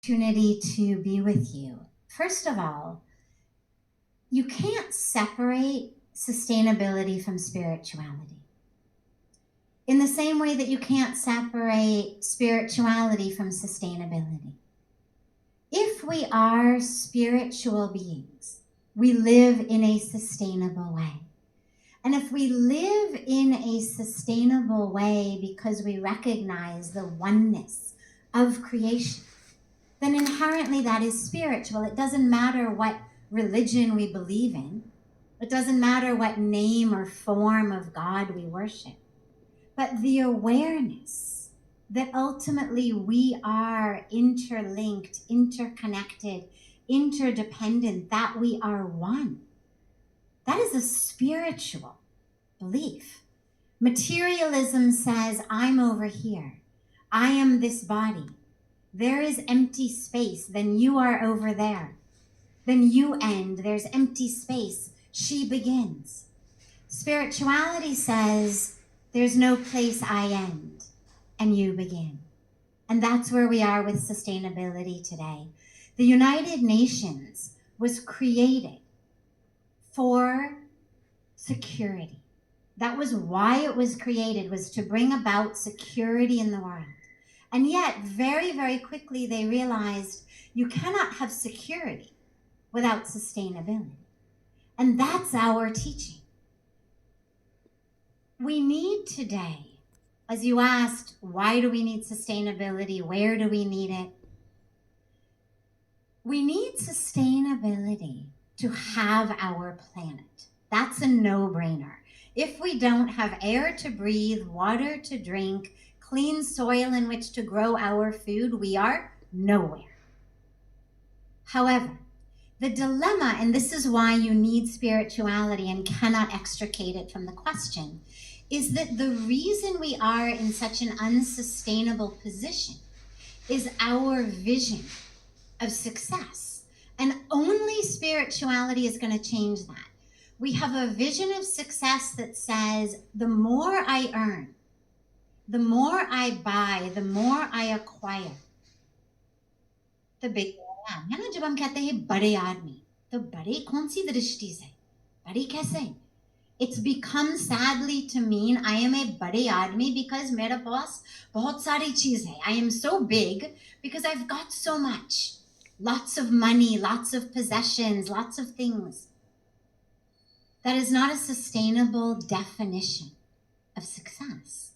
Opportunity to be with you. First of all, you can't separate sustainability from spirituality. In the same way that you can't separate spirituality from sustainability. If we are spiritual beings, we live in a sustainable way. And if we live in a sustainable way because we recognize the oneness of creation, then inherently that is spiritual. It doesn't matter what religion we believe in. It doesn't matter what name or form of God we worship. But the awareness that ultimately we are interlinked, interconnected, interdependent, that we are one, that is a spiritual belief. Materialism says, I'm over here. I am this body. There is empty space, then you are over there. Then you end, there's empty space. She begins. Spirituality says, there's no place I end, and you begin. And that's where we are with sustainability today. The United Nations was created for security. That was why it was created, was to bring about security in the world. And yet, very, very quickly, they realized you cannot have security without sustainability. And that's our teaching. We need today, as you asked, why do we need sustainability? Where do we need it? We need sustainability to have our planet. That's a no-brainer. If we don't have air to breathe, water to drink, clean soil in which to grow our food, we are nowhere. However, the dilemma, and this is why you need spirituality and cannot extricate it from the question, is that the reason we are in such an unsustainable position is our vision of success. And only spirituality is going to change that. We have a vision of success that says, the more I earn, the more I buy, the more I acquire, the bigger I am. है ना, जब हम कहते हैं बड़े आदमी, तो बड़े कौन सी दृष्टि से? बड़े कैसे? It's become sadly to mean I am a bade aadmi because मेरे पास बहुत सारी चीज है. I am so big because I've got so much. Lots of money, lots of possessions, lots of things. That is not a sustainable definition of success.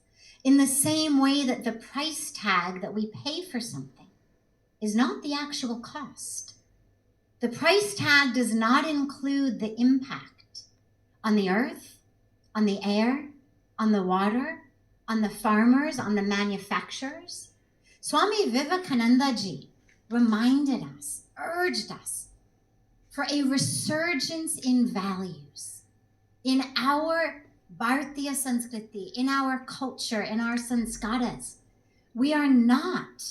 In the same way that the price tag that we pay for something is not the actual cost. The price tag does not include the impact on the earth, on the air, on the water, on the farmers, on the manufacturers. Swami Vivekananda ji reminded us, urged us for a resurgence in values, in our Bharatiya Sanskriti, in our culture, in our sanskaras. We are not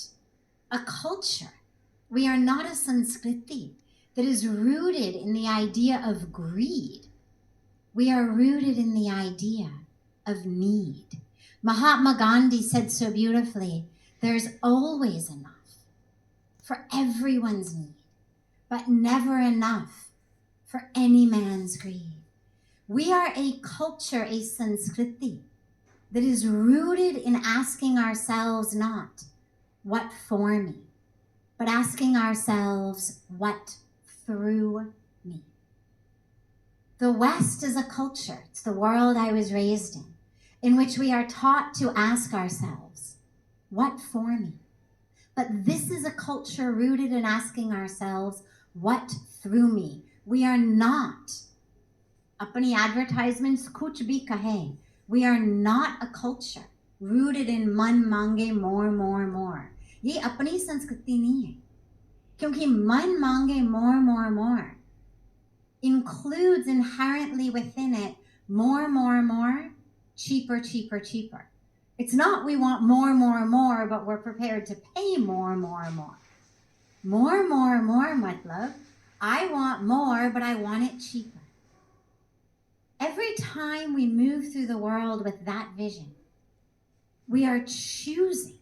a culture. We are not a Sanskriti that is rooted in the idea of greed. We are rooted in the idea of need. Mahatma Gandhi said so beautifully, there's always enough for everyone's need, but never enough for any man's greed. We are a culture, a Sanskriti, that is rooted in asking ourselves not, what for me, but asking ourselves, what through me. The West is a culture, it's the world I was raised in which we are taught to ask ourselves, what for me? But this is a culture rooted in asking ourselves, what through me? We are not, apni advertisements kuch bhi kahe, we are not a culture rooted in man mange more, more, more. Ye apni sanskriti nahi hai. Kyunki man mange more, more, more includes inherently within it more, more, more, cheaper, cheaper, cheaper. It's not we want more, more, more, but we're prepared to pay more, more, more. More, more, more, matlab, I want more, but I want it cheaper. Every time we move through the world with that vision, we are choosing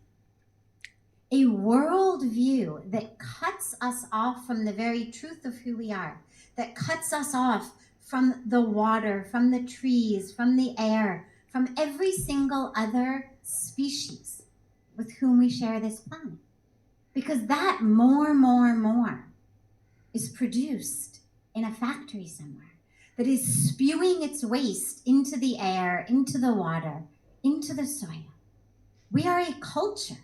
a worldview that cuts us off from the very truth of who we are, that cuts us off from the water, from the trees, from the air, from every single other species with whom we share this planet. Because that more is produced in a factory somewhere that is spewing its waste into the air, into the water, into the soil. We are a culture.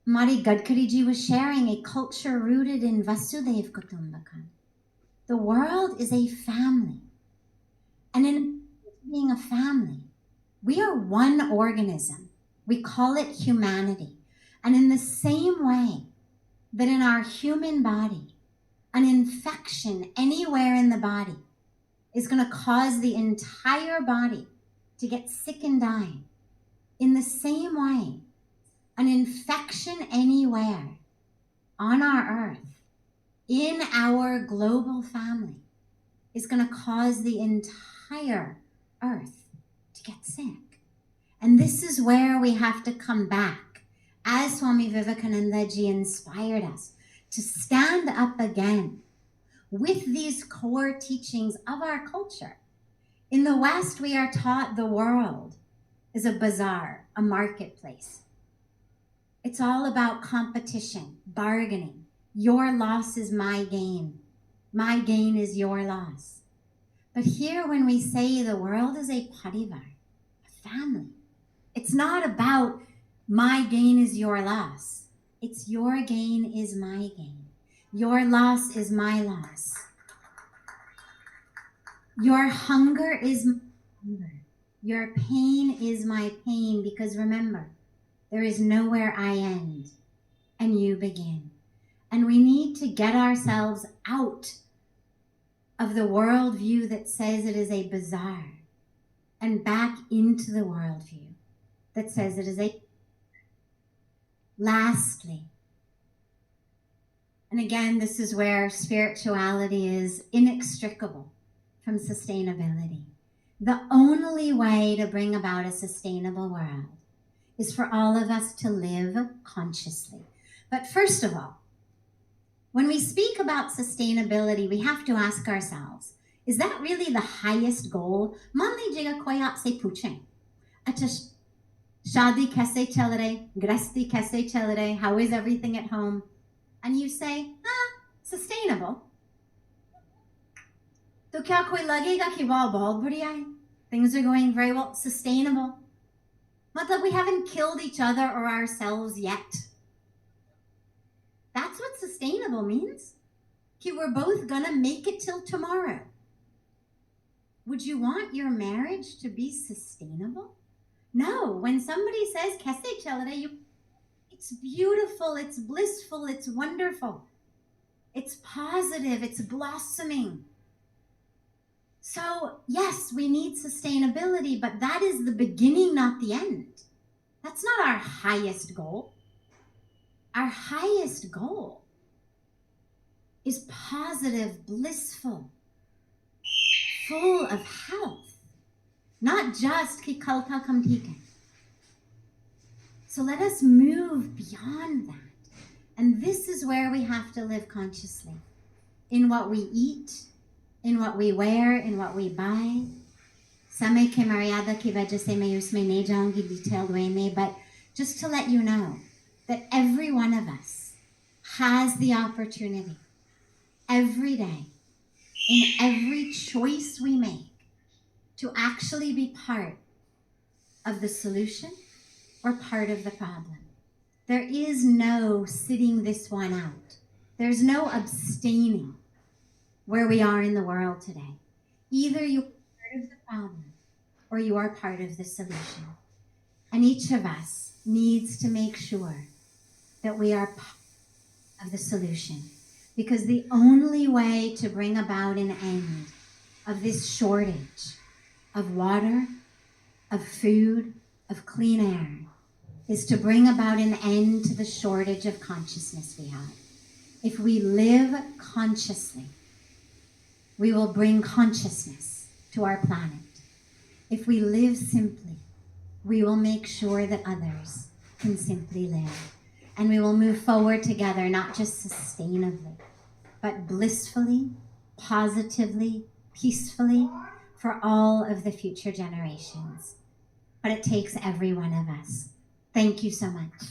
Mari Gadkariji was sharing a culture rooted in Vasudev Kutumbakam. The world is a family. And in being a family, we are one organism. We call it humanity. And in the same way that in our human body, an infection anywhere in the body is going to cause the entire body to get sick and die, in the same way, an infection anywhere on our earth, in our global family, is going to cause the entire earth to get sick. And this is where we have to come back, as Swami Vivekananda ji inspired us, to stand up again with these core teachings of our culture. In the West, we are taught the world is a bazaar, a marketplace. It's all about competition, bargaining. Your loss is my gain. My gain is your loss. But here, when we say the world is a parivar, a family, it's not about my gain is your loss. It's your gain is my gain. Your loss is my loss. Your hunger is my hunger. Your pain is my pain, because remember, there is nowhere I end and you begin. And we need to get ourselves out of the worldview that says it is a bazaar and back into the worldview that says it is a... Lastly, and again, this is where spirituality is inextricable from sustainability. The only way to bring about a sustainable world is for all of us to live consciously. But first of all, when we speak about sustainability, we have to ask ourselves, is that really the highest goal? Man लीजिएगा कोई आपसे पूछे, अच्छा शादी कैसे चल रही, गृहस्थी कैसे चल रही, how is everything at home? And you say, sustainable. तो क्या कोई लगेगा कि वाह बहुत बढ़िया है, things are going very well, sustainable? मतलब we haven't killed each other or ourselves yet. That's what sustainable means. Ki we're both gonna make it till tomorrow. Would you want your marriage to be sustainable? No. When somebody says, kaise chal raha, it's beautiful, it's blissful, it's wonderful. It's positive, it's blossoming. So yes, we need sustainability, but that is the beginning, not the end. That's not our highest goal. Our highest goal is positive, blissful, full of health, not just ki kal ka kam theek hai. So let us move beyond that. And this is where we have to live consciously, in what we eat, in what we wear, in what we buy. Samay ke maryada ki wajah se main usme nahi jaungi detailed way mein, but just to let you know that every one of us has the opportunity every day, in every choice we make, to actually be part of the solution or part of the problem. There is no sitting this one out. There's no abstaining where we are in the world today. Either you are part of the problem or you are part of the solution. And each of us needs to make sure that we are part of the solution. Because the only way to bring about an end of this shortage of water, of food, of clean air, is to bring about an end to the shortage of consciousness we have. If we live consciously, we will bring consciousness to our planet. If we live simply, we will make sure that others can simply live. And we will move forward together, not just sustainably, but blissfully, positively, peacefully for all of the future generations. But it takes every one of us. Thank you so much.